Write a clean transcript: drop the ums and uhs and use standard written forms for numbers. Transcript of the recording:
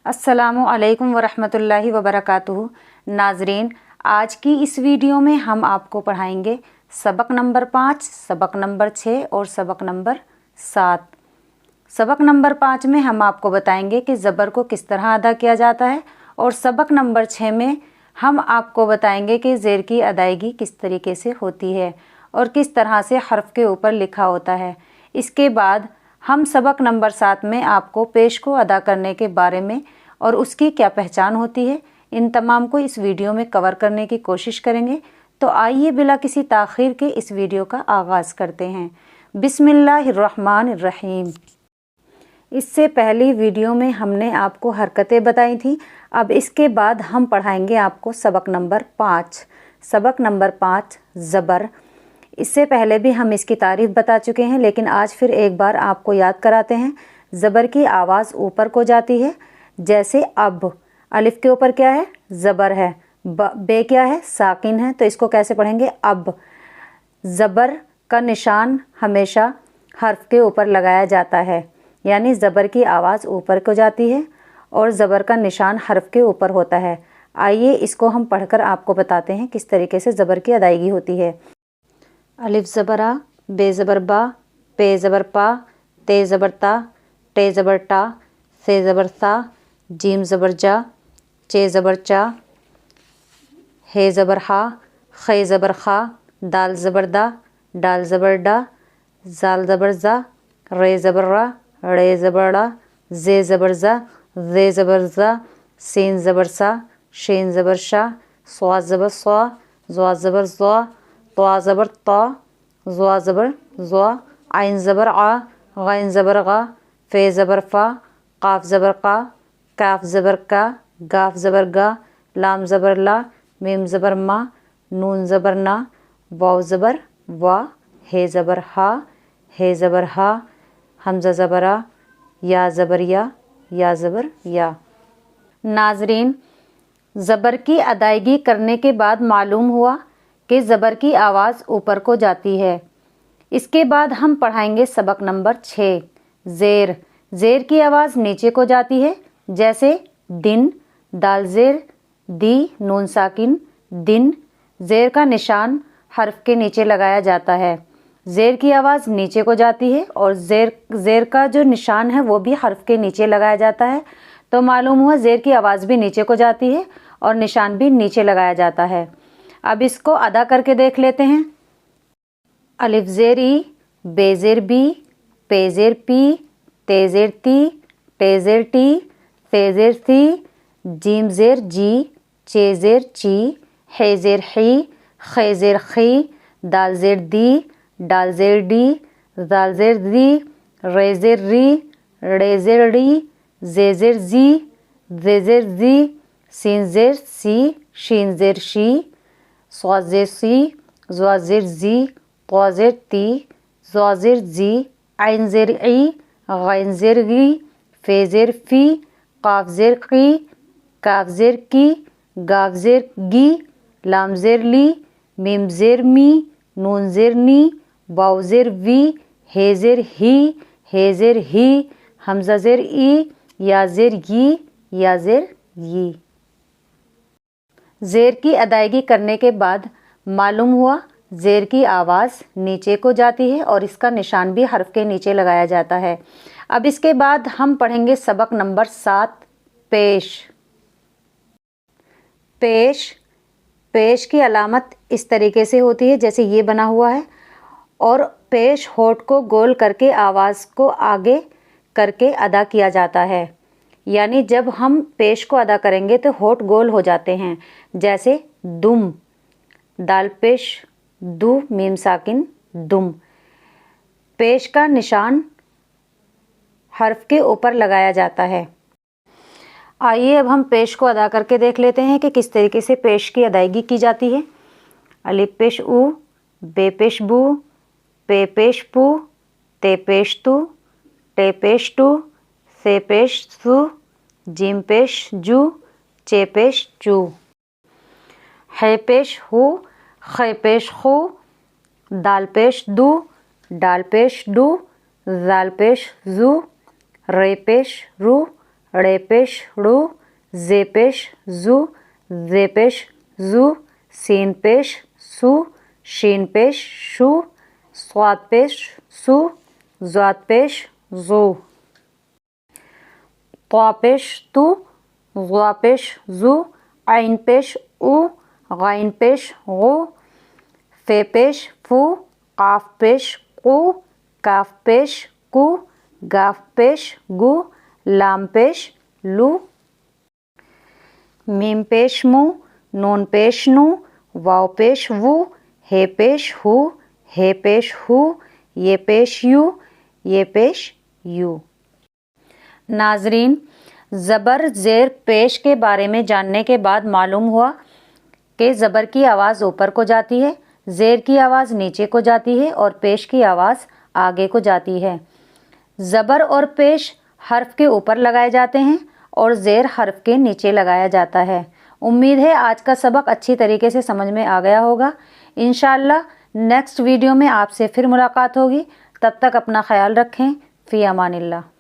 अस्सलामु अलैकुम वरहमतुल्लाहि वबरकातुहू। नाजरीन, आज की इस वीडियो में हम आपको पढ़ाएंगे सबक नंबर 5, सबक नंबर 6 और सबक नंबर 7। सबक नंबर 5 में हम आपको बताएंगे कि ज़बर को किस तरह अदा किया जाता है, और सबक नंबर 6 में हम आपको बताएंगे कि ज़ेर की अदायगी किस तरीके से होती है और किस तरह से हर्फ के ऊपर लिखा होता है। इसके बाद हम सबक नंबर 7 में आपको पेश को अदा करने के बारे में और उसकी क्या पहचान होती है, इन तमाम को इस वीडियो में कवर करने की कोशिश करेंगे। तो आइए बिला किसी ताख़ीर के इस वीडियो का आगाज़ करते हैं। बिस्मिल्लाहिर्रहमानिर्रहीम। इससे पहली वीडियो में हमने आपको हरकतें बताई थी। अब इसके बाद हम पढ़ाएंगे आपको सबक नंबर 5। सबक नंबर 5 ज़बर। इससे पहले भी हम इसकी तारीफ़ बता चुके हैं, लेकिन आज फिर एक बार आपको याद कराते हैं। ज़बर की आवाज़ ऊपर को जाती है, जैसे अब। अलिफ के ऊपर क्या है? ज़बर है। बे क्या है? साकिन है। तो इसको कैसे पढ़ेंगे? अब। ज़बर का निशान हमेशा हर्फ के ऊपर लगाया जाता है, यानी ज़बर की आवाज़ ऊपर को जाती है और ज़बर का निशान हर्फ के ऊपर होता है। आइए इसको हम पढ़कर आपको बताते हैं किस तरीके से ज़बर की अदायगी होती है। अलिफ ज़बर आ, बे ज़बर बा, पे ज़बर पा, ते ज़बर ता, टे ज़बर टा, से ज़बर सा, जीम ज़बर जा, चे ज़बर चा, हे ज़बर हा, खे ज़बर खा, दाल ज़बर दा, डाल ज़बर डा, जाल ज़बर जा, रे ज़बर रा, रे ज़बर ड़ा, जे ज़बर जा, जे ज़बर जा, सीन ज़बर सा, शीन ज़बर शा, स्वा ज़बर स्वा, ज़्वा ज़बर ज़्वा, त्वा ज़बर ता, ज़्वा ज़बर ज़्वा, आइन ज़बर आ, गैन ज़बर गा, फे ज़बर फ़ा, काफ ज़बर का, काफ ज़बर का, गाफ ज़बर गा, लाम ज़बर ला, मीम ज़बर मा, नून ज़बर ना, वाव ज़बर वा, हे ज़बर हा, हे ज़बर हा, हमज़ा ज़बर आ, या ज़बर या ज़बर या। नाजरीन, ज़बर की अदायगी करने के बाद मालूम हुआ कि ज़बर की आवाज़ ऊपर को जाती है। इसके बाद हम पढ़ाएंगे सबक नंबर 6 ज़ेर। ज़ेर की आवाज़ नीचे को जाती है, जैसे दिन, दाल ज़ेर, दी, नून साकिन, दिन। ज़ेर का निशान हर्फ के नीचे लगाया जाता है। ज़ेर की आवाज़ नीचे को जाती है और ज़ेर का जो निशान है वो भी हर्फ के नीचे लगाया जाता है। तो मालूम हुआ ज़ेर की आवाज़ भी नीचे को जाती है और निशान भी नीचे लगाया जाता है। अब इसको अदा करके देख लेते हैं। अलिफ ज़ेर ई, बे ज़ेर बी, पे ज़ेर पी, ते ज़ेर ती, टे ज़ेर टी, थे ज़ेर थी, जीम ज़ेर जी, चे ज़ेर ची, हे ज़ेर ही, खे ज़ेर खी, दाल ज़ेर दी, डाल ज़ेर डी, जाल ज़ेर दी, रे ज़ेर री, रे ज़ेर डी, जे ज़ेर जी, जे ज़ेर जी, सीन ज़ेर सी, शीन ज़ेर शी, स्वा ज़ेर सी, ज़्वा ज़ेर जी, त्वा ज़ेर ती, ज़्वा ज़ेर जी, आइन ज़ेर ई, गैन ज़ेर गी, फे ज़ेर फी, काफ ज़ेर की, काफ ज़ेर की, गाफ ज़ेर गी, लाम ज़ेर ली, मीम ज़ेर मी, नून ज़ेर नी, वाव ज़ेर वी, हे ज़ेर ही, हे ज़ेर ही, हमज़ा ज़ेर ई, या ज़ेर यी, या ज़ेर यी। ज़ेर की अदायगी करने के बाद मालूम हुआ ज़ेर की आवाज़ नीचे को जाती है और इसका निशान भी हर्फ के नीचे लगाया जाता है। अब इसके बाद हम पढ़ेंगे सबक नंबर 7 पेश। पेश। पेश की अलामत इस तरीके से होती है, जैसे ये बना हुआ है, और पेश होठ को गोल करके आवाज़ को आगे करके अदा किया जाता है। यानी जब हम पेश को अदा करेंगे तो होठ गोल हो जाते हैं, जैसे दुम, दाल पेश दु, मीम साकिन दुम। पेश का निशान हर्फ के ऊपर लगाया जाता है। आइए अब हम पेश को अदा करके देख लेते हैं कि किस तरीके से पेश की अदायगी की जाती है। अलिफ पेश उ, बे पेश बू, पे पेश पू, ते पेश तू, टे पेश टू, से पेश सू, जीम पेश जू, चे पेश चू, है पेश हु, खे पेश खू, दाल पेश दू, डाल पेश डू, जाल पेश जू, रे पेश रू, ड़े पेश ड़ू, जे पेश जू, जे पेश जू, सीन पेश सू, शीन पेश शू, स्वाद पेश सू, ज़ाद पेश जू, त्वा पेश तू, ज़ा पेश जू, आइन पेश ऊ, गाइन पेश गू, फे पेश फू, काफ पेश कू, काफ पेश कू, गाफ पेश गू, लाम पेश लू, मीम पेश मू, नून पेश नू, वाव पेश वू, हे पेश हू, हे पेश हू, ये पेश यू, ये पेश यू। नाजरीन, ज़बर ज़ेर पेश के बारे में जानने के बाद मालूम हुआ कि ज़बर की आवाज़ ऊपर को जाती है, ज़ेर की आवाज़ नीचे को जाती है और पेश की आवाज़ आगे को जाती है। ज़बर और पेश हर्फ के ऊपर लगाए जाते हैं और ज़ेर हर्फ के नीचे लगाया जाता है। उम्मीद है आज का सबक अच्छी तरीके से समझ में आ गया होगा। इंशाअल्लाह नेक्स्ट वीडियो में आपसे फिर मुलाकात होगी। तब तक अपना ख्याल रखें। फ़ी अमानिल्लाह।